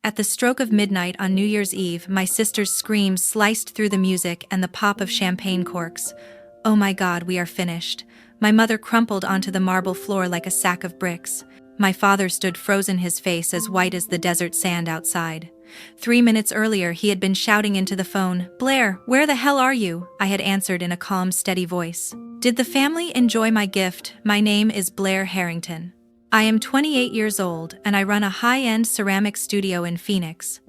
At the stroke of midnight on New Year's Eve, my sister's scream sliced through the music and the pop of champagne corks. "Oh my God, we are finished." My mother crumpled onto the marble floor like a sack of bricks. My father stood frozen, his face as white as the desert sand outside. 3 minutes earlier, he had been shouting into the phone, "Blair, where the hell are you?" I had answered in a calm, steady voice. "Did the family enjoy my gift? My name is Blair Harrington. I am 28 years old, and I run a high-end ceramic studio in Phoenix.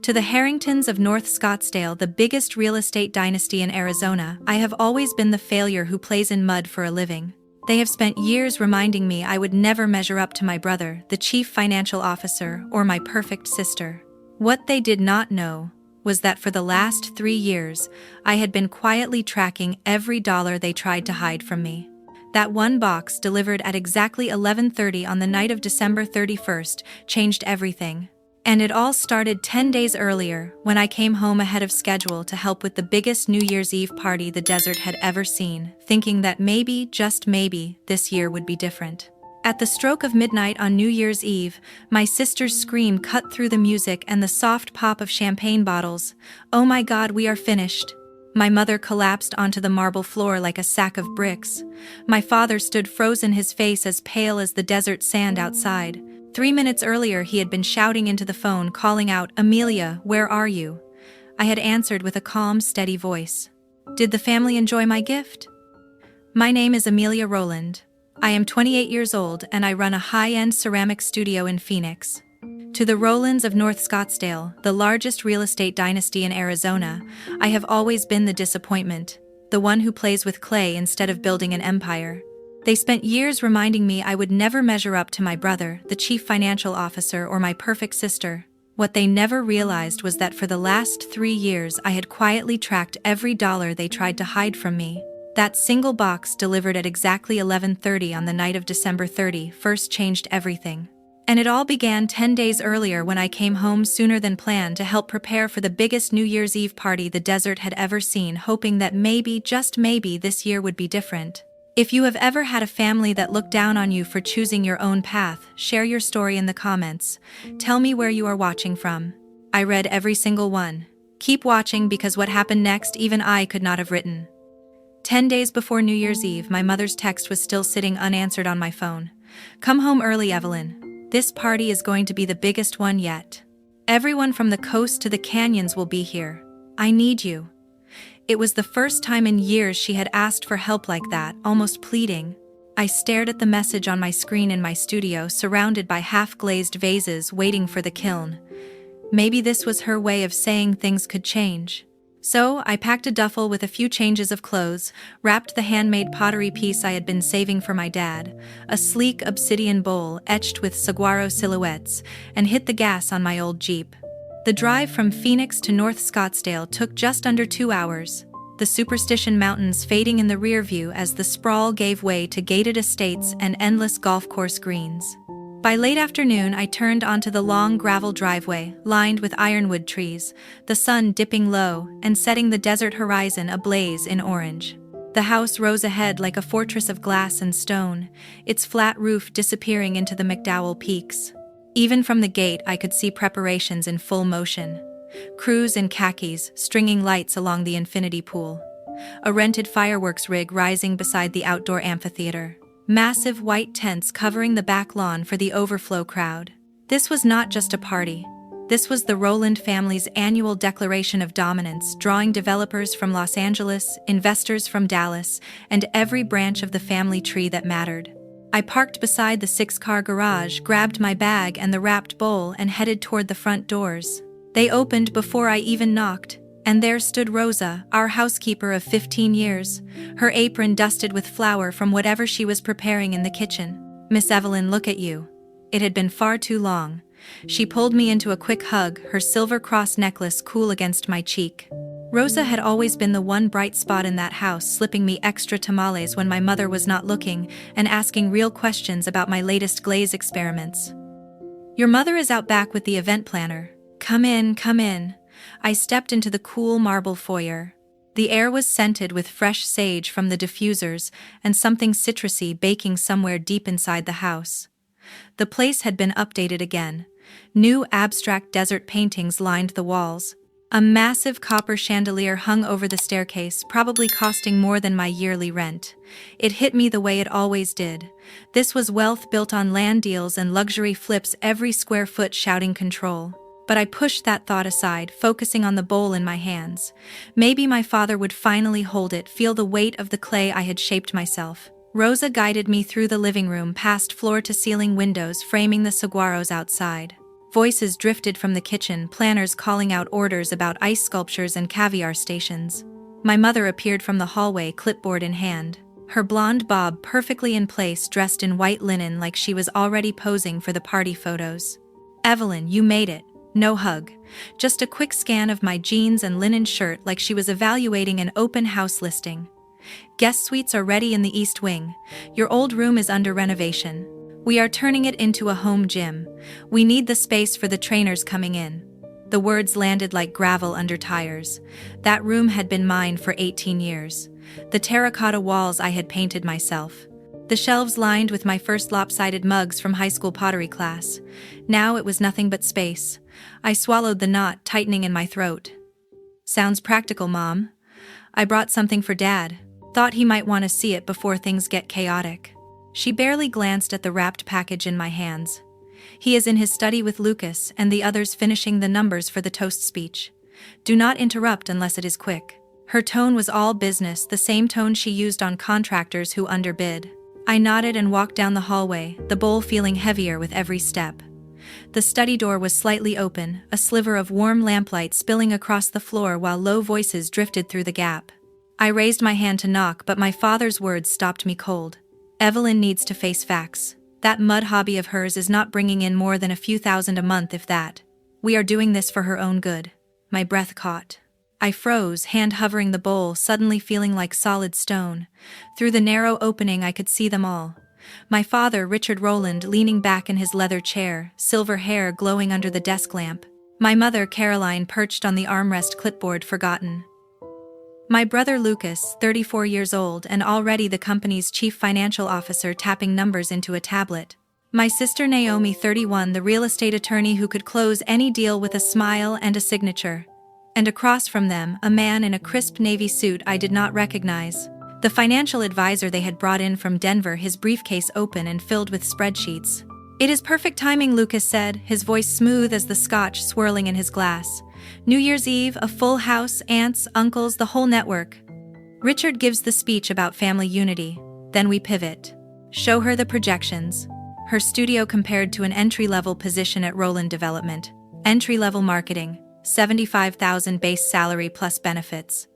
To the Harringtons of North Scottsdale, the biggest real estate dynasty in Arizona, I have always been the failure who plays in mud for a living. They have spent years reminding me I would never measure up to my brother, the chief financial officer, or my perfect sister. What they did not know was that for the last 3 years, I had been quietly tracking every dollar they tried to hide from me. That one box delivered at exactly 11:30 on the night of December 31st changed everything. And it all started 10 days earlier, when I came home ahead of schedule to help with the biggest New Year's Eve party the desert had ever seen, thinking that maybe, just maybe, this year would be different. At the stroke of midnight on New Year's Eve, my sister's scream cut through the music and the soft pop of champagne bottles. "Oh my God, we are finished." My mother collapsed onto the marble floor like a sack of bricks. My father stood frozen, his face as pale as the desert sand outside. 3 minutes earlier, he had been shouting into the phone, calling out, "Amelia, where are you?" I had answered with a calm, steady voice. "Did the family enjoy my gift?" My name is Amelia Rowland. I am 28 years old, and I run a high-end ceramic studio in Phoenix. To the Rowlands of North Scottsdale, the largest real estate dynasty in Arizona, I have always been the disappointment, the one who plays with clay instead of building an empire. They spent years reminding me I would never measure up to my brother, the chief financial officer, or my perfect sister. What they never realized was that for the last 3 years I had quietly tracked every dollar they tried to hide from me. That single box delivered at exactly 11:30 on the night of December 31st changed everything. And it all began 10 days earlier when I came home sooner than planned to help prepare for the biggest New Year's Eve party the desert had ever seen, hoping that maybe, just maybe, this year would be different. If you have ever had a family that looked down on you for choosing your own path, share your story in the comments. Tell me where you are watching from. I read every single one. Keep watching, because what happened next even I could not have written. 10 days before New Year's Eve, my mother's text was still sitting unanswered on my phone. "Come home early, Evelyn. This party is going to be the biggest one yet. Everyone from the coast to the canyons will be here. I need you." It was the first time in years she had asked for help like that, almost pleading. I stared at the message on my screen in my studio, surrounded by half-glazed vases waiting for the kiln. Maybe this was her way of saying things could change. So, I packed a duffel with a few changes of clothes, wrapped the handmade pottery piece I had been saving for my dad, a sleek obsidian bowl etched with saguaro silhouettes, and hit the gas on my old Jeep. The drive from Phoenix to North Scottsdale took just under 2 hours, the Superstition Mountains fading in the rear view as the sprawl gave way to gated estates and endless golf course greens. By late afternoon, I turned onto the long gravel driveway, lined with ironwood trees, the sun dipping low and setting the desert horizon ablaze in orange. The house rose ahead like a fortress of glass and stone, its flat roof disappearing into the McDowell Peaks. Even from the gate, I could see preparations in full motion. Crews in khakis, stringing lights along the infinity pool. A rented fireworks rig rising beside the outdoor amphitheater. Massive white tents covering the back lawn for the overflow crowd. This was not just a party. This was the Rowland family's annual declaration of dominance, drawing developers from Los Angeles, investors from Dallas, and every branch of the family tree that mattered. I parked beside the 6-car garage, grabbed my bag and the wrapped bowl, and headed toward the front doors. They opened before I even knocked. And there stood Rosa, our housekeeper of 15 years, her apron dusted with flour from whatever she was preparing in the kitchen. "Miss Evelyn, look at you. It had been far too long." She pulled me into a quick hug, her silver cross necklace cool against my cheek. Rosa had always been the one bright spot in that house, slipping me extra tamales when my mother was not looking, and asking real questions about my latest glaze experiments. "Your mother is out back with the event planner. Come in, come in." I stepped into the cool marble foyer. The air was scented with fresh sage from the diffusers and something citrusy baking somewhere deep inside the house. The place had been updated again, New abstract desert paintings lined the walls. A massive copper chandelier hung over the staircase, probably costing more than my yearly rent. It hit me the way it always did. This was wealth built on land deals and luxury flips, every square foot shouting control. But I pushed that thought aside, focusing on the bowl in my hands. Maybe my father would finally hold it, feel the weight of the clay I had shaped myself. Rosa guided me through the living room, past floor-to-ceiling windows framing the saguaros outside. Voices drifted from the kitchen, planners calling out orders about ice sculptures and caviar stations. My mother appeared from the hallway, clipboard in hand. Her blonde bob perfectly in place, dressed in white linen like she was already posing for the party photos. "Evelyn, you made it." No hug. Just a quick scan of my jeans and linen shirt like she was evaluating an open house listing. "Guest suites are ready in the East Wing. Your old room is under renovation. We are turning it into a home gym. We need the space for the trainers coming in." The words landed like gravel under tires. That room had been mine for 18 years. The terracotta walls I had painted myself. The shelves lined with my first lopsided mugs from high school pottery class. Now it was nothing but space. I swallowed the knot tightening in my throat. "Sounds practical, Mom. I brought something for Dad. Thought he might want to see it before things get chaotic." She barely glanced at the wrapped package in my hands. "He is in his study with Lucas and the others finishing the numbers for the toast speech. Do not interrupt unless it is quick." Her tone was all business, the same tone she used on contractors who underbid. I nodded and walked down the hallway, the bowl feeling heavier with every step. The study door was slightly open, a sliver of warm lamplight spilling across the floor while low voices drifted through the gap. I raised my hand to knock, but my father's words stopped me cold. "Evelyn needs to face facts. That mud hobby of hers is not bringing in more than a few thousand a month, if that. We are doing this for her own good." My breath caught. I froze, hand hovering the bowl, suddenly feeling like solid stone. Through the narrow opening I could see them all. My father, Richard Rowland, leaning back in his leather chair, silver hair glowing under the desk lamp. My mother, Caroline, perched on the armrest, clipboard forgotten. My brother Lucas, 34 years old and already the company's chief financial officer, tapping numbers into a tablet. My sister Naomi, 31, the real estate attorney who could close any deal with a smile and a signature. And across from them, a man in a crisp navy suit I did not recognize. The financial advisor they had brought in from Denver, his briefcase open and filled with spreadsheets. "It is perfect timing," Lucas said, his voice smooth as the scotch swirling in his glass. "New Year's Eve, a full house, aunts, uncles, the whole network." Richard gives the speech about family unity. Then we pivot. Show her the projections. Her studio compared to an entry-level position at Rowland Development. Entry-level marketing, $75,000 base salary plus benefits.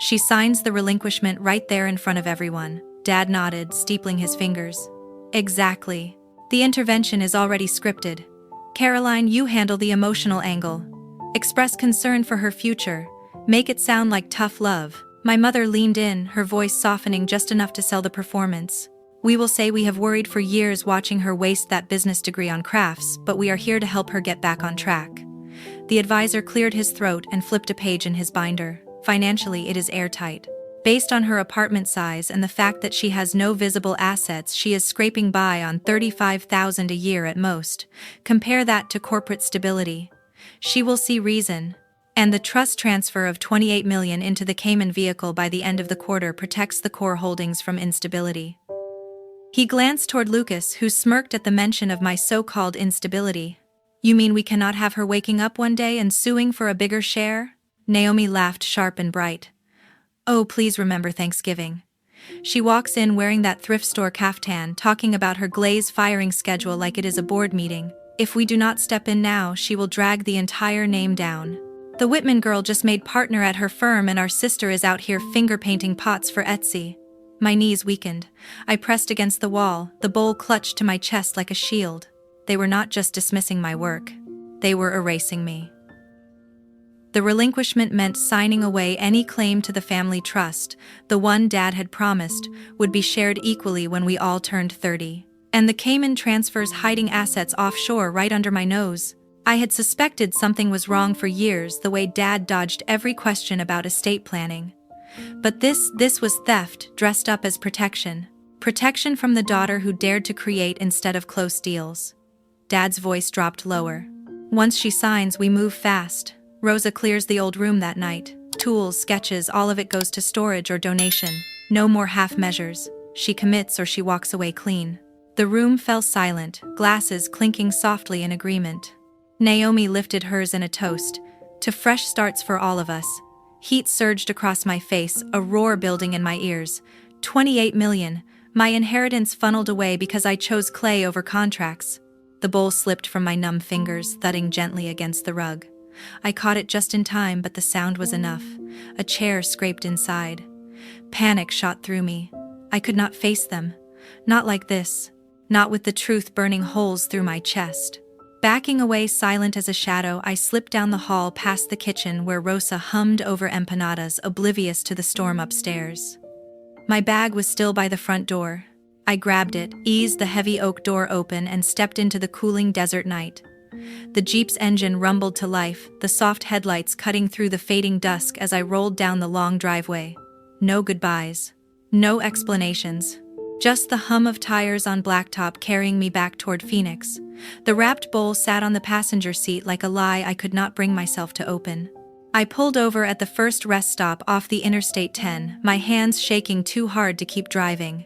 She signs the relinquishment right there in front of everyone. Dad nodded, steepling his fingers. "Exactly. The intervention is already scripted. Caroline, you handle the emotional angle. Express concern for her future. Make it sound like tough love." My mother leaned in, her voice softening just enough to sell the performance. "We will say we have worried for years watching her waste that business degree on crafts, but we are here to help her get back on track." The advisor cleared his throat and flipped a page in his binder. "Financially, it is airtight. Based on her apartment size and the fact that she has no visible assets, she is scraping by on $35,000 a year at most. Compare that to corporate stability. She will see reason. And the trust transfer of $28 million into the Cayman vehicle by the end of the quarter protects the core holdings from instability." He glanced toward Lucas, who smirked at the mention of my so-called instability. "You mean we cannot have her waking up one day and suing for a bigger share?" Naomi laughed sharp and bright. "Oh, please remember Thanksgiving." She walks in wearing that thrift store caftan, talking about her glaze firing schedule like it is a board meeting. If we do not step in now, she will drag the entire name down. The Whitman girl just made partner at her firm and our sister is out here finger-painting pots for Etsy. My knees weakened. I pressed against the wall, the bowl clutched to my chest like a shield. They were not just dismissing my work. They were erasing me. The relinquishment meant signing away any claim to the family trust, the one Dad had promised, would be shared equally when we all turned 30. And the Cayman transfers hiding assets offshore right under my nose. I had suspected something was wrong for years, the way Dad dodged every question about estate planning. But this was theft, dressed up as protection. Protection from the daughter who dared to create instead of close deals. Dad's voice dropped lower. Once she signs, we move fast. Rosa clears the old room that night. Tools, sketches, all of it goes to storage or donation. No more half measures. She commits or she walks away clean. The room fell silent, glasses clinking softly in agreement. Naomi lifted hers in a toast. To fresh starts for all of us. Heat surged across my face, a roar building in my ears. 28 million. My inheritance funneled away because I chose clay over contracts. The bowl slipped from my numb fingers, thudding gently against the rug. I caught it just in time, but the sound was enough. A chair scraped inside. Panic shot through me. I could not face them. Not like this. Not with the truth burning holes through my chest. Backing away silent as a shadow, I slipped down the hall past the kitchen where Rosa hummed over empanadas, oblivious to the storm upstairs. My bag was still by the front door. I grabbed it, eased the heavy oak door open, and stepped into the cooling desert night. The Jeep's engine rumbled to life, the soft headlights cutting through the fading dusk as I rolled down the long driveway. No goodbyes. No explanations. Just the hum of tires on blacktop carrying me back toward Phoenix. The wrapped bowl sat on the passenger seat like a lie I could not bring myself to open. I pulled over at the first rest stop off the Interstate 10, my hands shaking too hard to keep driving.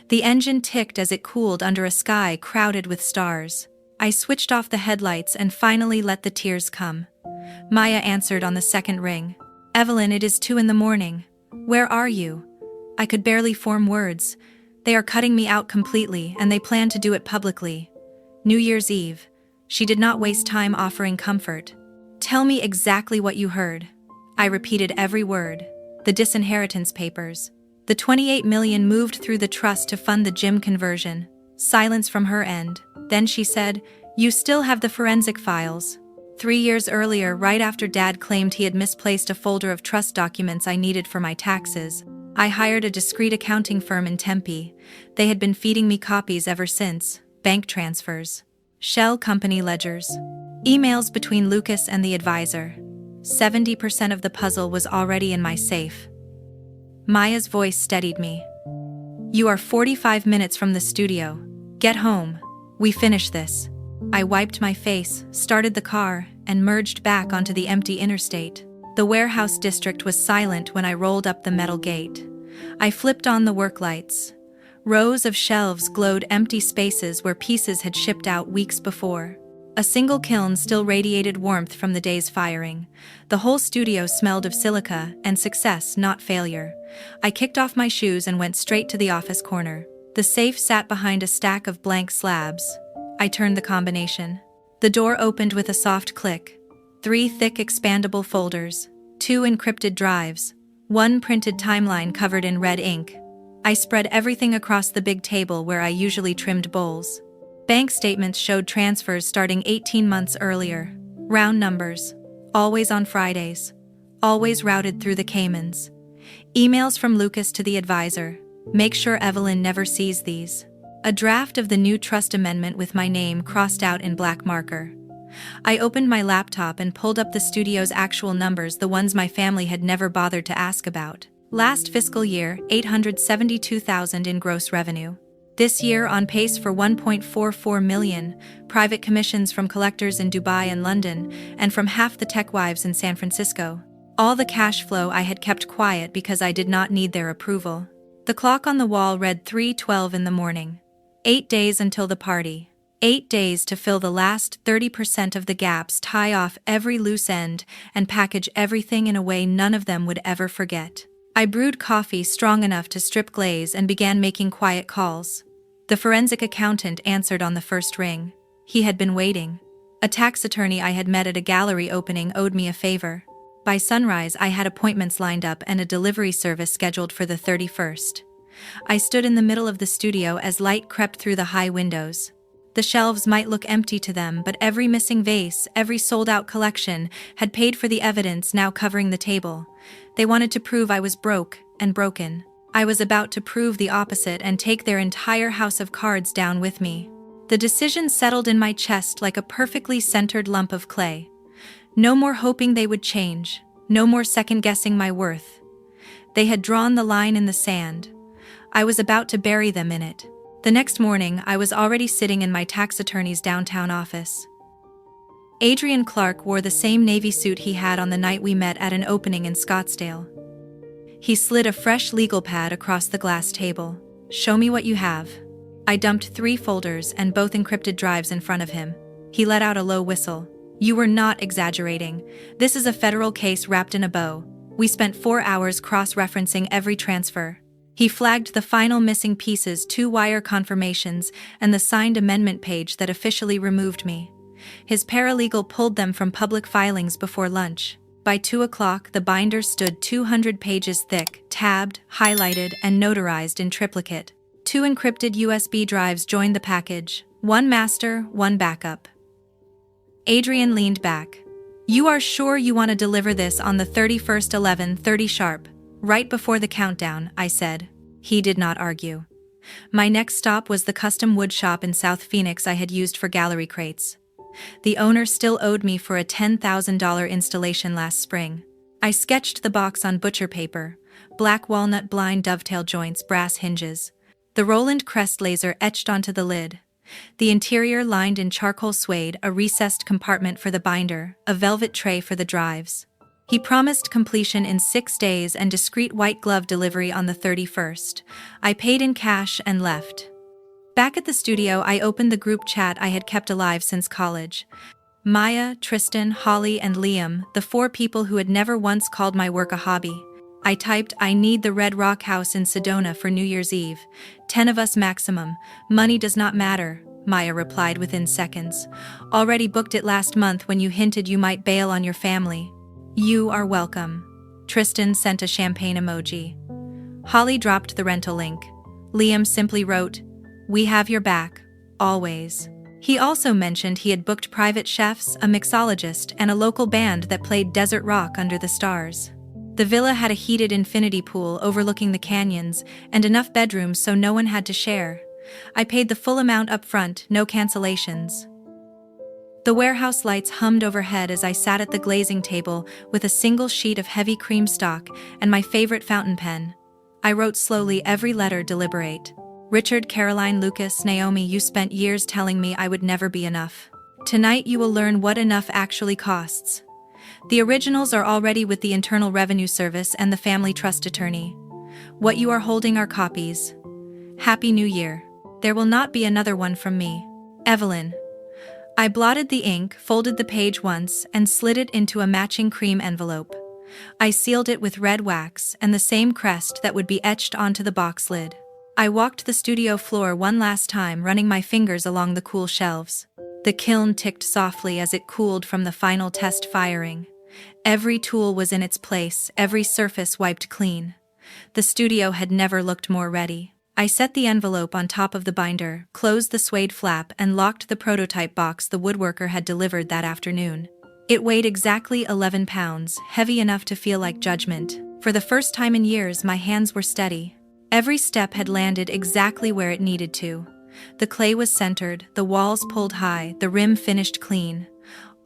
The engine ticked as it cooled under a sky crowded with stars. I switched off the headlights and finally let the tears come. Maya answered on the second ring. "Evelyn, it is 2 a.m. Where are you?" I could barely form words. They are cutting me out completely, and they plan to do it publicly. New Year's Eve. She did not waste time offering comfort. "Tell me exactly what you heard." I repeated every word. The disinheritance papers. The 28 million moved through the trust to fund the gym conversion. Silence from her end. Then she said, "You still have the forensic files." 3 years earlier, right after Dad claimed he had misplaced a folder of trust documents I needed for my taxes, I hired a discreet accounting firm in Tempe. They had been feeding me copies ever since. Bank transfers. Shell company ledgers. Emails between Lucas and the advisor. 70% of the puzzle was already in my safe. Maya's voice steadied me. "You are 45 minutes from the studio. Get home. We finish this." I wiped my face, started the car, and merged back onto the empty interstate. The warehouse district was silent when I rolled up the metal gate. I flipped on the work lights. Rows of shelves glowed, empty spaces where pieces had shipped out weeks before. A single kiln still radiated warmth from the day's firing. The whole studio smelled of silica and success, not failure. I kicked off my shoes and went straight to the office corner. The safe sat behind a stack of blank slabs. I turned the combination. The door opened with a soft click. 3 thick expandable folders, 2 encrypted drives, 1 printed timeline covered in red ink. I spread everything across the big table where I usually trimmed bowls. Bank statements showed transfers starting 18 months earlier. Round numbers. Always on Fridays. Always routed through the Caymans. Emails from Lucas to the advisor. Make sure Evelyn never sees these. A draft of the new trust amendment with my name crossed out in black marker. I opened my laptop and pulled up the studio's actual numbers, the ones my family had never bothered to ask about. Last fiscal year, $872,000 in gross revenue. This year on pace for $1.44 million, private commissions from collectors in Dubai and London, and from half the tech wives in San Francisco. All the cash flow I had kept quiet because I did not need their approval. The clock on the wall read 3:12 in the morning. 8 days until the party. 8 days to fill the last 30% of the gaps, tie off every loose end, and package everything in a way none of them would ever forget. I brewed coffee strong enough to strip glaze and began making quiet calls. The forensic accountant answered on the first ring. He had been waiting. A tax attorney I had met at a gallery opening owed me a favor. By sunrise, I had appointments lined up and a delivery service scheduled for the 31st. I stood in the middle of the studio as light crept through the high windows. The shelves might look empty to them, but every missing vase, every sold-out collection, had paid for the evidence now covering the table. They wanted to prove I was broke and broken. I was about to prove the opposite and take their entire house of cards down with me. The decision settled in my chest like a perfectly centered lump of clay. No more hoping they would change, no more second-guessing my worth. They had drawn the line in the sand. I was about to bury them in it. The next morning, I was already sitting in my tax attorney's downtown office. Adrian Clark wore the same navy suit he had on the night we met at an opening in Scottsdale. He slid a fresh legal pad across the glass table. "Show me what you have." I dumped 3 folders and both encrypted drives in front of him. He let out a low whistle. "You were not exaggerating. This is a federal case wrapped in a bow. We spent 4 hours cross-referencing every transfer." He flagged the final missing pieces, 2 wire confirmations, and the signed amendment page that officially removed me. His paralegal pulled them from public filings before lunch. By 2 o'clock, the binder stood 200 pages thick, tabbed, highlighted, and notarized in triplicate. 2 encrypted USB drives joined the package, 1 master, 1 backup. Adrian leaned back. "You are sure you want to deliver this on the 31st, 11:30 sharp, right before the countdown?" I said. He did not argue. My next stop was the custom wood shop in South Phoenix I had used for gallery crates. The owner still owed me for a $10,000 installation last spring. I sketched the box on butcher paper: black walnut blind dovetail joints, brass hinges. The Roland crest laser etched onto the lid. The interior lined in charcoal suede, a recessed compartment for the binder, a velvet tray for the drives. He promised completion in 6 days and discreet white glove delivery on the 31st. I paid in cash and left. Back at the studio, I opened the group chat I had kept alive since college. Maya, Tristan, Holly, and Liam, the 4 people who had never once called my work a hobby. I typed, "I need the Red Rock House in Sedona for New Year's Eve. 10 of us maximum. Money does not matter," Maya replied within seconds. "Already booked it last month when you hinted you might bail on your family." "You are welcome." Tristan sent a champagne emoji. Holly dropped the rental link. Liam simply wrote, "We have your back, always." He also mentioned he had booked private chefs, a mixologist, and a local band that played desert rock under the stars. The villa had a heated infinity pool overlooking the canyons, and enough bedrooms so no one had to share. I paid the full amount up front, no cancellations. The warehouse lights hummed overhead as I sat at the glazing table with a single sheet of heavy cream stock and my favorite fountain pen. I wrote slowly, every letter deliberate. "Richard, Caroline, Lucas, Naomi, you spent years telling me I would never be enough. Tonight you will learn what enough actually costs. The originals are already with the Internal Revenue Service and the Family Trust Attorney. What you are holding are copies. Happy New Year. There will not be another one from me. Evelyn." I blotted the ink, folded the page once, and slid it into a matching cream envelope. I sealed it with red wax and the same crest that would be etched onto the box lid. I walked the studio floor one last time, running my fingers along the cool shelves. The kiln ticked softly as it cooled from the final test firing. Every tool was in its place, every surface wiped clean. The studio had never looked more ready. I set the envelope on top of the binder, closed the suede flap, and locked the prototype box the woodworker had delivered that afternoon. It weighed exactly 11 pounds, heavy enough to feel like judgment. For the first time in years, my hands were steady. Every step had landed exactly where it needed to. The clay was centered, the walls pulled high, the rim finished clean.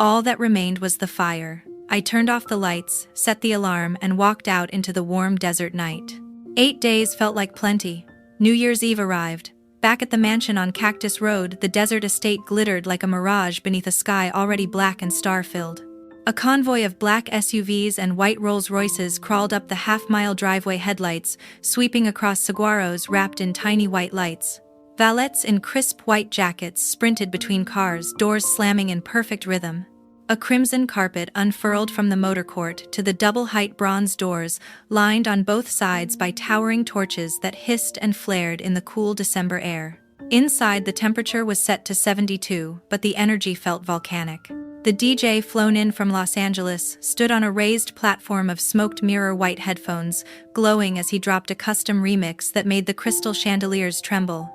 All that remained was the fire. I turned off the lights, set the alarm, and walked out into the warm desert night. 8 days felt like plenty. New Year's Eve arrived. Back at the mansion on Cactus Road, the desert estate glittered like a mirage beneath a sky already black and star-filled. A convoy of black SUVs and white Rolls-Royces crawled up the half-mile driveway, headlights sweeping across saguaros wrapped in tiny white lights. Valets in crisp white jackets sprinted between cars, doors slamming in perfect rhythm. A crimson carpet unfurled from the motor court to the double-height bronze doors, lined on both sides by towering torches that hissed and flared in the cool December air. Inside, the temperature was set to 72, but the energy felt volcanic. The DJ, flown in from Los Angeles, stood on a raised platform of smoked mirror white headphones, glowing as he dropped a custom remix that made the crystal chandeliers tremble.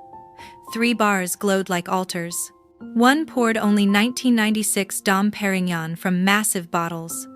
3 bars glowed like altars. One poured only 1996 Dom Perignon from massive bottles.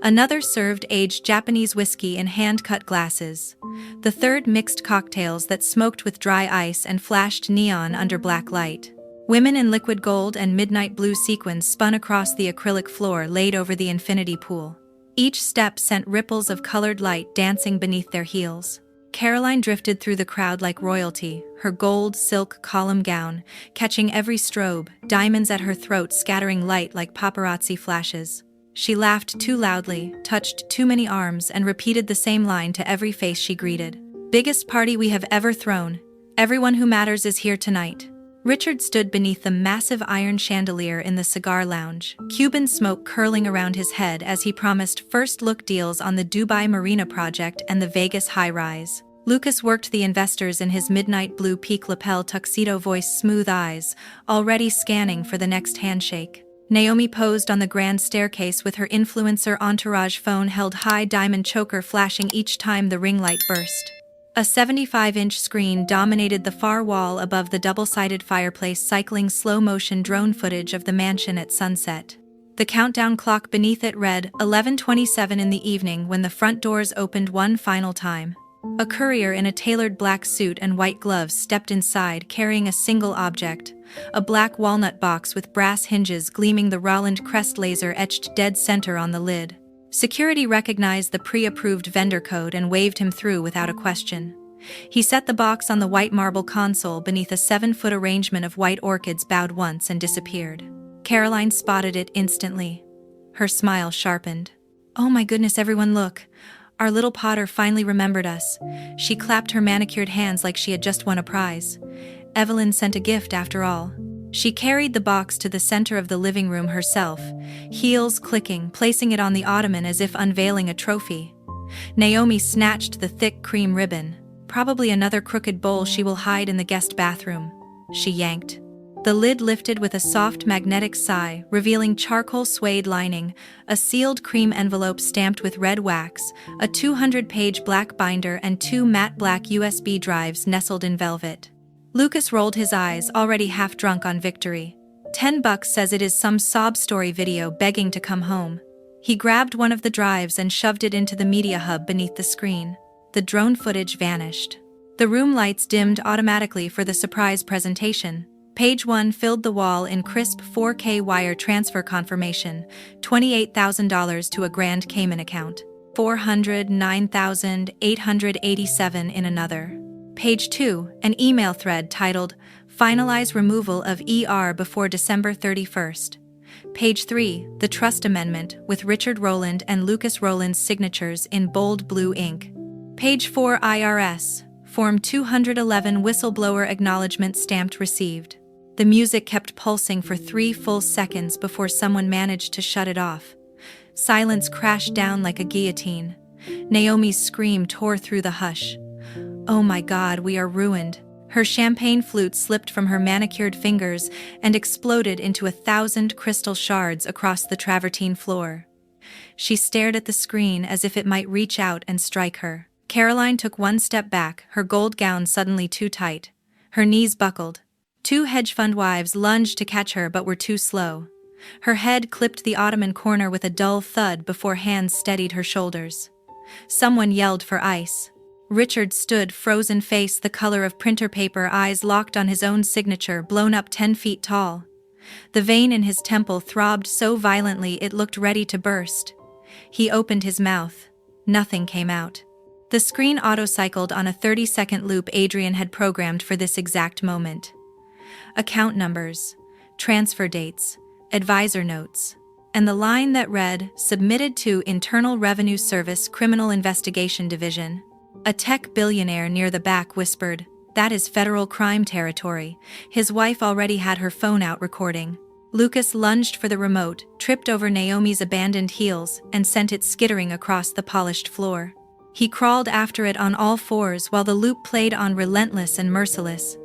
Another served aged Japanese whiskey in hand-cut glasses. The third mixed cocktails that smoked with dry ice and flashed neon under black light. Women in liquid gold and midnight blue sequins spun across the acrylic floor laid over the infinity pool. Each step sent ripples of colored light dancing beneath their heels. Caroline drifted through the crowd like royalty, her gold silk column gown catching every strobe, diamonds at her throat scattering light like paparazzi flashes. She laughed too loudly, touched too many arms, and repeated the same line to every face she greeted. "Biggest party we have ever thrown. Everyone who matters is here tonight." Richard stood beneath the massive iron chandelier in the cigar lounge, Cuban smoke curling around his head as he promised first-look deals on the Dubai Marina project and the Vegas high-rise. Lucas worked the investors in his midnight blue peak lapel tuxedo, voice smooth eyes, already scanning for the next handshake. Naomi posed on the grand staircase with her influencer entourage, phone held high, diamond choker flashing each time the ring light burst. A 75-inch screen dominated the far wall above the double-sided fireplace, cycling slow-motion drone footage of the mansion at sunset. The countdown clock beneath it read 11:27 in the evening when the front doors opened one final time. A courier in a tailored black suit and white gloves stepped inside carrying a single object, a black walnut box with brass hinges gleaming, the Roland crest laser etched dead center on the lid. Security recognized the pre-approved vendor code and waved him through without a question. He set the box on the white marble console beneath a 7-foot arrangement of white orchids, bowed once and disappeared. Caroline spotted it instantly. Her smile sharpened. "Oh my goodness, everyone look! Our little Potter finally remembered us." She clapped her manicured hands like she had just won a prize. Evelyn sent a gift after all. She carried the box to the center of the living room herself, heels clicking, placing it on the ottoman as if unveiling a trophy. Naomi snatched the thick cream ribbon. "Probably another crooked bowl she will hide in the guest bathroom." She yanked. The lid lifted with a soft magnetic sigh, revealing charcoal suede lining, a sealed cream envelope stamped with red wax, a 200-page black binder, and 2 matte black USB drives nestled in velvet. Lucas rolled his eyes, already half drunk on victory. $10 says it is some sob story video begging to come home. He grabbed one of the drives and shoved it into the media hub beneath the screen. The drone footage vanished. The room lights dimmed automatically for the surprise presentation. Page 1 filled the wall in crisp 4K wire transfer confirmation, $28,000 to a Grand Cayman account, $409,887 in another. Page 2, an email thread titled, "Finalize removal of ER before December 31st. Page 3, the trust amendment with Richard Rowland and Lucas Rowland's signatures in bold blue ink. Page 4, IRS, Form 211 whistleblower acknowledgement stamped received. The music kept pulsing for 3 full seconds before someone managed to shut it off. Silence crashed down like a guillotine. Naomi's scream tore through the hush. "Oh my God, we are ruined." Her champagne flute slipped from her manicured fingers and exploded into 1,000 crystal shards across the travertine floor. She stared at the screen as if it might reach out and strike her. Caroline took one step back, her gold gown suddenly too tight. Her knees buckled. 2 hedge fund wives lunged to catch her but were too slow. Her head clipped the ottoman corner with a dull thud before hands steadied her shoulders. Someone yelled for ice. Richard stood, frozen face the color of printer paper, eyes locked on his own signature, blown up 10 feet tall. The vein in his temple throbbed so violently it looked ready to burst. He opened his mouth. Nothing came out. The screen auto-cycled on a 30-second loop Adrian had programmed for this exact moment. Account numbers, transfer dates, advisor notes, and the line that read, "Submitted to Internal Revenue Service Criminal Investigation Division." A tech billionaire near the back whispered, "That is federal crime territory." His wife already had her phone out recording. Lucas lunged for the remote, tripped over Naomi's abandoned heels, and sent it skittering across the polished floor. He crawled after it on all fours while the loop played on, relentless and merciless.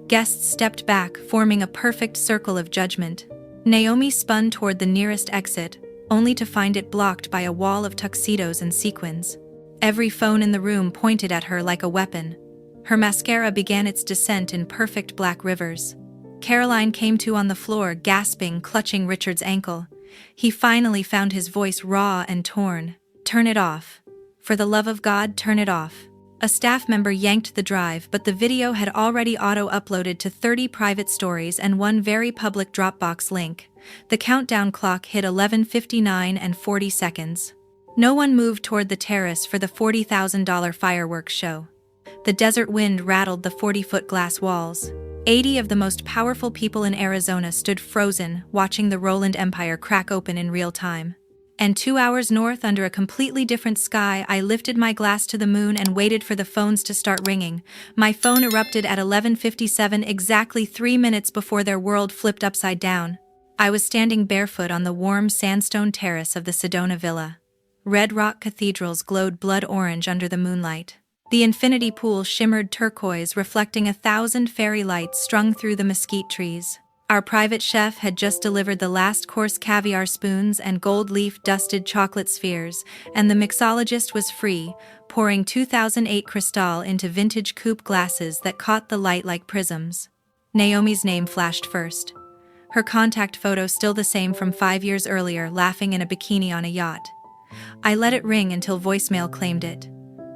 Guests stepped back, forming a perfect circle of judgment. Naomi spun toward the nearest exit, only to find it blocked by a wall of tuxedos and sequins. Every phone in the room pointed at her like a weapon. Her mascara began its descent in perfect black rivers. Caroline came to on the floor, gasping, clutching Richard's ankle. He finally found his voice raw and torn. "Turn it off. For the love of God, turn it off." A staff member yanked the drive, but the video had already auto-uploaded to 30 private stories and 1 very public Dropbox link. The countdown clock hit 11:59 and 40 seconds. No one moved toward the terrace for the $40,000 fireworks show. The desert wind rattled the 40-foot glass walls. 80 of the most powerful people in Arizona stood frozen, watching the Roland Empire crack open in real time. And 2 hours north, under a completely different sky, I lifted my glass to the moon and waited for the phones to start ringing. My phone erupted at 11:57, exactly 3 minutes before their world flipped upside down. I was standing barefoot on the warm sandstone terrace of the Sedona Villa. Red rock cathedrals glowed blood orange under the moonlight. The infinity pool shimmered turquoise, reflecting 1,000 fairy lights strung through the mesquite trees. Our private chef had just delivered the last course caviar spoons and gold leaf-dusted chocolate spheres, and the mixologist was free, pouring 2008 Cristal into vintage coupe glasses that caught the light like prisms. Naomi's name flashed first. Her contact photo still the same from 5 years earlier, laughing in a bikini on a yacht. I let it ring until voicemail claimed it.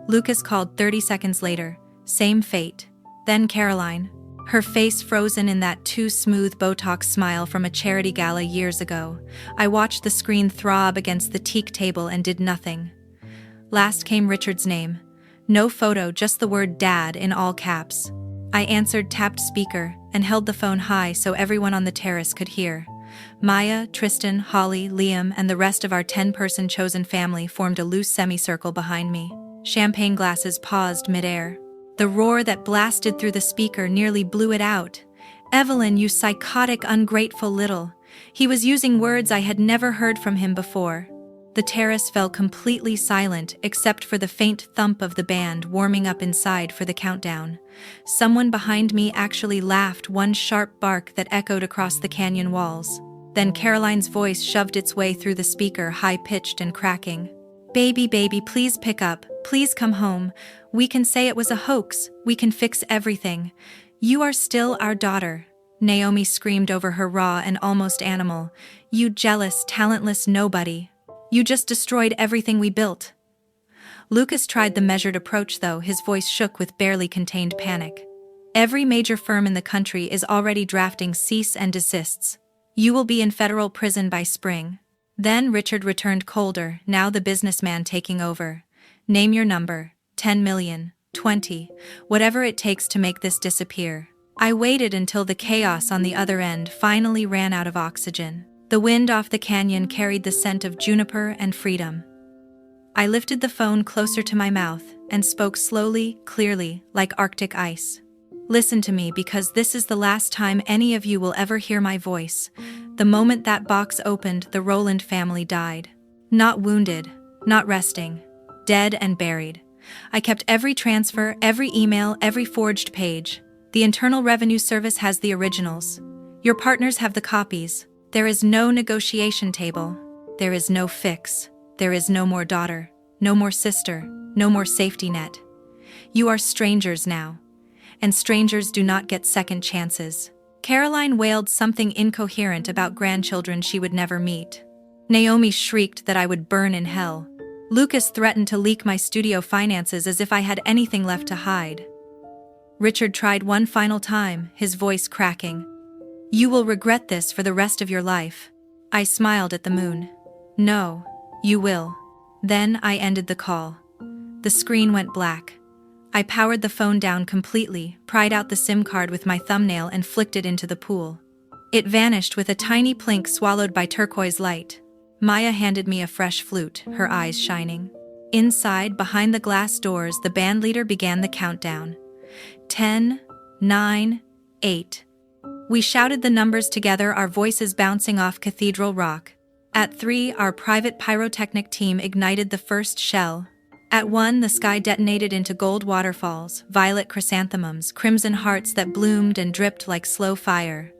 Lucas called 30 seconds later. Same fate. Then Caroline. Her face frozen in that too smooth Botox smile from a charity gala years ago. I watched the screen throb against the teak table and did nothing. Last came Richard's name. No photo, just the word Dad in all caps. I answered, tapped speaker, and held the phone high so everyone on the terrace could hear. Maya, Tristan, Holly, Liam, and the rest of our 10-person chosen family formed a loose semicircle behind me. Champagne glasses paused midair. The roar that blasted through the speaker nearly blew it out. "Evelyn, you psychotic, ungrateful little." He was using words I had never heard from him before. The terrace fell completely silent except for the faint thump of the band warming up inside for the countdown. Someone behind me actually laughed, one sharp bark that echoed across the canyon walls. Then Caroline's voice shoved its way through the speaker, high-pitched and cracking. "Baby, baby, please pick up. Please come home. We can say it was a hoax. We can fix everything. You are still our daughter." Naomi screamed over her raw and almost animal. "You jealous, talentless nobody. You just destroyed everything we built." Lucas tried the measured approach though, his voice shook with barely contained panic. "Every major firm in the country is already drafting cease and desists. You will be in federal prison by spring." Then Richard returned colder, now the businessman taking over. "Name your number. 10 million, 20, whatever it takes to make this disappear." I waited until the chaos on the other end finally ran out of oxygen. The wind off the canyon carried the scent of juniper and freedom. I lifted the phone closer to my mouth and spoke slowly, clearly, like Arctic ice. "Listen to me, because this is the last time any of you will ever hear my voice. The moment that box opened, the Roland family died. Not wounded, not resting. Dead and buried. I kept every transfer, every email, every forged page. The Internal Revenue Service has the originals. Your partners have the copies. There is no negotiation table. There is no fix. There is no more daughter, no more sister, no more safety net. You are strangers now. And strangers do not get second chances." Caroline wailed something incoherent about grandchildren she would never meet. Naomi shrieked that I would burn in hell. Lucas threatened to leak my studio finances as if I had anything left to hide. Richard tried one final time, his voice cracking. "You will regret this for the rest of your life." I smiled at the moon. "No, you will." Then I ended the call. The screen went black. I powered the phone down completely, pried out the SIM card with my thumbnail and flicked it into the pool. It vanished with a tiny plink swallowed by turquoise light. Maya handed me a fresh flute, her eyes shining. Inside, behind the glass doors, the bandleader began the countdown. 10, 9, 8. We shouted the numbers together, our voices bouncing off cathedral rock. At 3, our private pyrotechnic team ignited the first shell. At 1, the sky detonated into gold waterfalls, violet chrysanthemums, crimson hearts that bloomed and dripped like slow fire.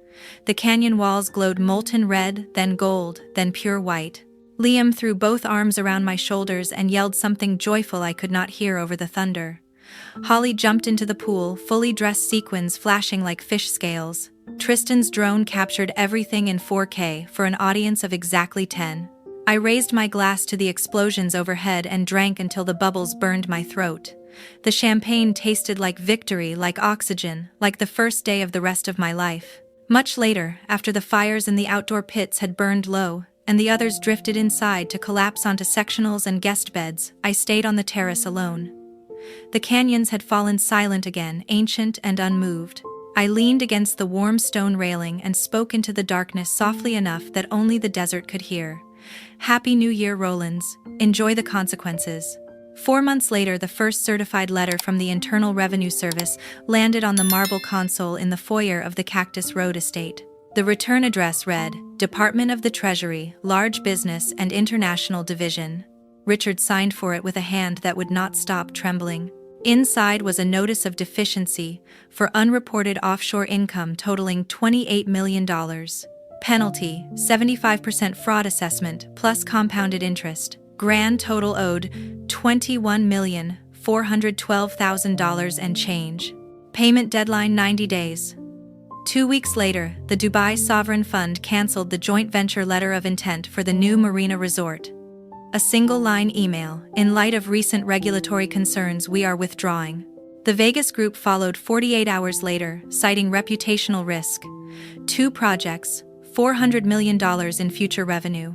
The canyon walls glowed molten red, then gold, then pure white. Liam threw both arms around my shoulders and yelled something joyful I could not hear over the thunder. Holly jumped into the pool, fully dressed, sequins flashing like fish scales. Tristan's drone captured everything in 4K for an audience of exactly 10. I raised my glass to the explosions overhead and drank until the bubbles burned my throat. The champagne tasted like victory, like oxygen, like the first day of the rest of my life. Much later, after the fires in the outdoor pits had burned low, and the others drifted inside to collapse onto sectionals and guest beds, I stayed on the terrace alone. The canyons had fallen silent again, ancient and unmoved. I leaned against the warm stone railing and spoke into the darkness softly enough that only the desert could hear. Happy New Year, Rollins. Enjoy the consequences. 4 months later, the first certified letter from the Internal Revenue Service landed on the marble console in the foyer of the Cactus Road estate. The return address read, Department of the Treasury, Large Business and International Division. Richard signed for it with a hand that would not stop trembling. Inside was a notice of deficiency for unreported offshore income totaling $28 million. Penalty, 75% fraud assessment plus compounded interest. Grand total owed $21,412,000 and change. Payment deadline 90 days. 2 weeks later, the Dubai Sovereign Fund cancelled the joint venture letter of intent for the new marina resort. A single-line email, in light of recent regulatory concerns, we are withdrawing. The Vegas group followed 48 hours later, citing reputational risk. 2 projects, $400 million in future revenue.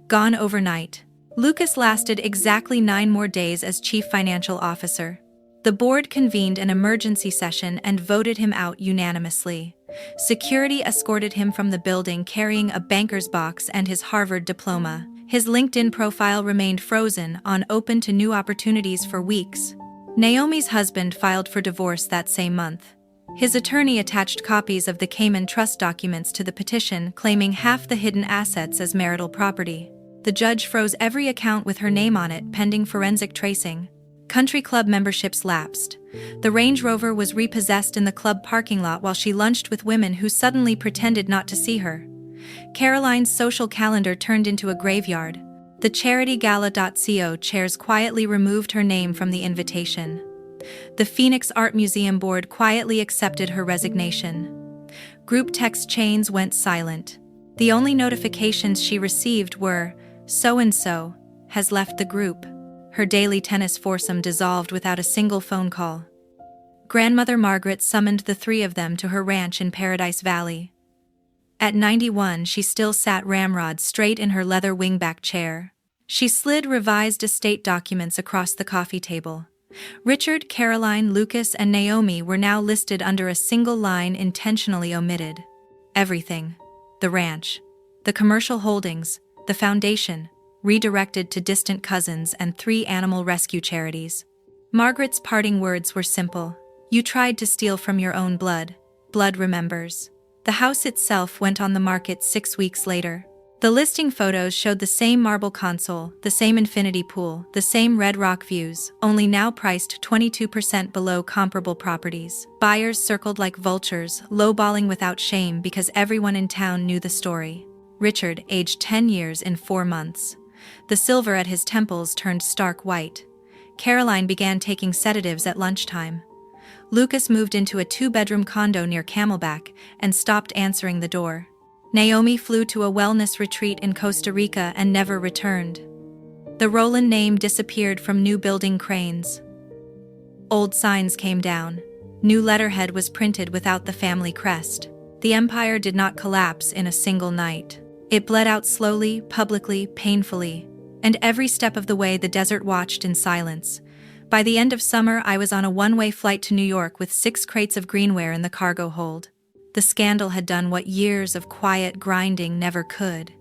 Gone overnight. Lucas lasted exactly 9 more days as chief financial officer. The board convened an emergency session and voted him out unanimously. Security escorted him from the building carrying a banker's box and his Harvard diploma. His LinkedIn profile remained frozen on open to new opportunities for weeks. Naomi's husband filed for divorce that same month. His attorney attached copies of the Cayman Trust documents to the petition, claiming half the hidden assets as marital property. The judge froze every account with her name on it pending forensic tracing. Country club memberships lapsed. The Range Rover was repossessed in the club parking lot while she lunched with women who suddenly pretended not to see her. Caroline's social calendar turned into a graveyard. The charity Gala.co chairs quietly removed her name from the invitation. The Phoenix Art Museum board quietly accepted her resignation. Group text chains went silent. The only notifications she received were, "So-and-so has left the group." Her daily tennis foursome dissolved without a single phone call. Grandmother Margaret summoned the 3 of them to her ranch in Paradise Valley. At 91, she still sat ramrod straight in her leather wingback chair. She slid revised estate documents across the coffee table. Richard, Caroline, Lucas, and Naomi were now listed under a single line intentionally omitted. Everything. The ranch. The commercial holdings. The foundation. Redirected to distant cousins and 3 animal rescue charities. Margaret's parting words were simple. You tried to steal from your own blood. Blood remembers. The house itself went on the market 6 weeks later. The listing photos showed the same marble console, the same infinity pool, the same red rock views, only now priced 22% below comparable properties. Buyers circled like vultures, lowballing without shame because everyone in town knew the story. Richard, aged 10 years in 4 months. The silver at his temples turned stark white. Caroline began taking sedatives at lunchtime. Lucas moved into a 2-bedroom condo near Camelback and stopped answering the door. Naomi flew to a wellness retreat in Costa Rica and never returned. The Roland name disappeared from new building cranes. Old signs came down. New letterhead was printed without the family crest. The empire did not collapse in a single night. It bled out slowly, publicly, painfully. And every step of the way the desert watched in silence. By the end of summer, I was on a one-way flight to New York with 6 crates of greenware in the cargo hold. The scandal had done what years of quiet grinding never could.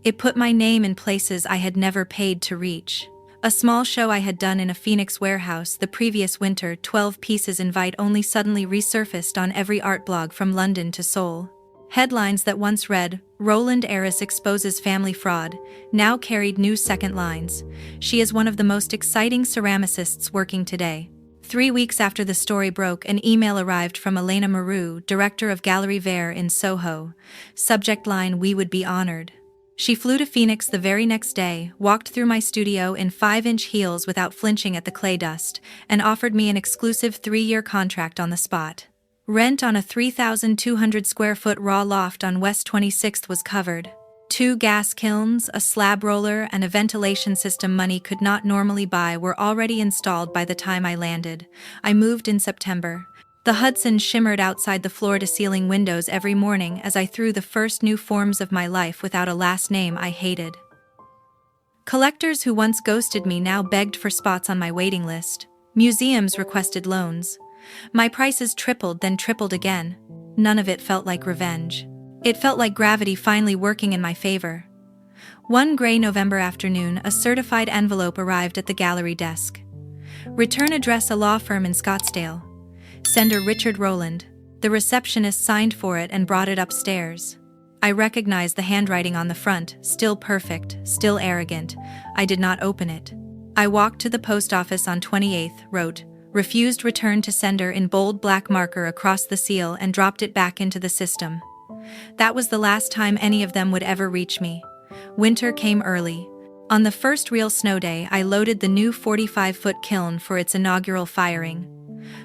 It put my name in places I had never paid to reach. A small show I had done in a Phoenix warehouse the previous winter, 12 pieces invite only, suddenly resurfaced on every art blog from London to Seoul. Headlines that once read, "Roland heiress exposes family fraud," now carried new second lines. She is one of the most exciting ceramicists working today. 3 weeks after the story broke, an email arrived from Elena Maru, director of Gallery Vert in Soho. Subject line, "We would be honored." She flew to Phoenix the very next day, walked through my studio in 5-inch heels without flinching at the clay dust, and offered me an exclusive 3-year contract on the spot. Rent on a 3,200-square-foot raw loft on West 26th was covered. 2 gas kilns, a slab roller, and a ventilation system money could not normally buy were already installed by the time I landed. I moved in September. The Hudson shimmered outside the floor-to-ceiling windows every morning as I threw the first new forms of my life without a last name I hated. Collectors who once ghosted me now begged for spots on my waiting list. Museums requested loans. My prices tripled, then tripled again. None of it felt like revenge. It felt like gravity finally working in my favor. One gray November afternoon, a certified envelope arrived at the gallery desk. Return address: a law firm in Scottsdale. Sender: Richard Rowland. The receptionist signed for it and brought it upstairs. I recognized the handwriting on the front, still perfect, still arrogant. I did not open it. I walked to the post office on 28th, wrote, "Refused return to sender" in bold black marker across the seal, and dropped it back into the system. That was the last time any of them would ever reach me. Winter came early. On the first real snow day, I loaded the new 45-foot kiln for its inaugural firing.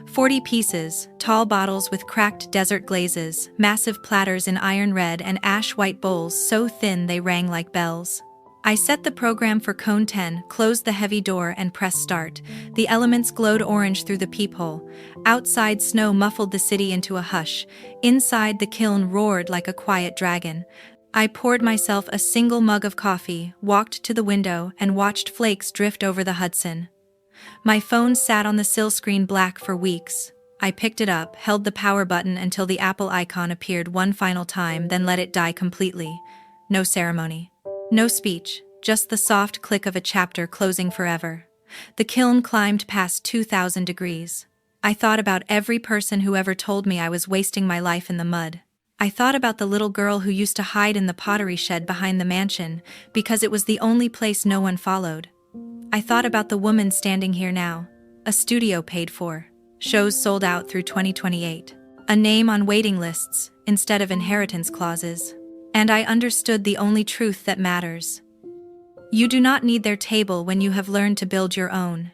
40 pieces, tall bottles with cracked desert glazes, massive platters in iron red and ash-white bowls so thin they rang like bells. I set the program for cone 10, closed the heavy door and pressed start. The elements glowed orange through the peephole. Outside, snow muffled the city into a hush. Inside, the kiln roared like a quiet dragon. I poured myself a single mug of coffee, walked to the window, and watched flakes drift over the Hudson. My phone sat on the sill screen black for weeks. I picked it up, held the power button until the Apple icon appeared one final time, then let it die completely. No ceremony. No speech, just the soft click of a chapter closing forever. The kiln climbed past 2,000 degrees. I thought about every person who ever told me I was wasting my life in the mud. I thought about the little girl who used to hide in the pottery shed behind the mansion, because it was the only place no one followed. I thought about the woman standing here now. A studio paid for. Shows sold out through 2028. A name on waiting lists, instead of inheritance clauses. And I understood the only truth that matters. You do not need their table when you have learned to build your own.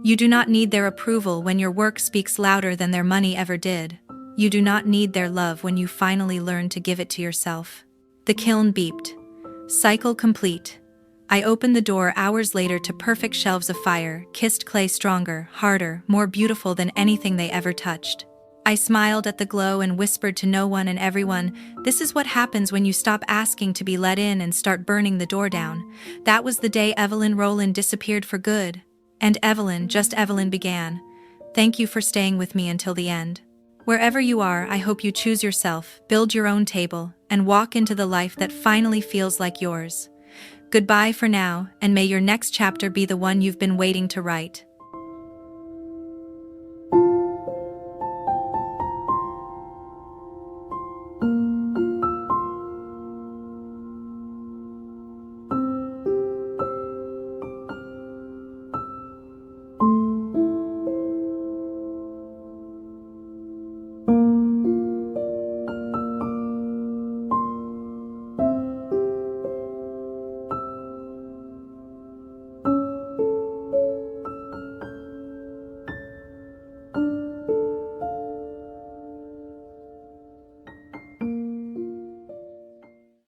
You do not need their approval when your work speaks louder than their money ever did. You do not need their love when you finally learn to give it to yourself. The kiln beeped. Cycle complete. I opened the door hours later to perfect shelves of fire, kissed clay stronger, harder, more beautiful than anything they ever touched. I smiled at the glow and whispered to no one and everyone, "This is what happens when you stop asking to be let in and start burning the door down." That was the day Evelyn Rowland disappeared for good. And Evelyn, just Evelyn, began. Thank you for staying with me until the end. Wherever you are, I hope you choose yourself, build your own table, and walk into the life that finally feels like yours. Goodbye for now, and may your next chapter be the one you've been waiting to write.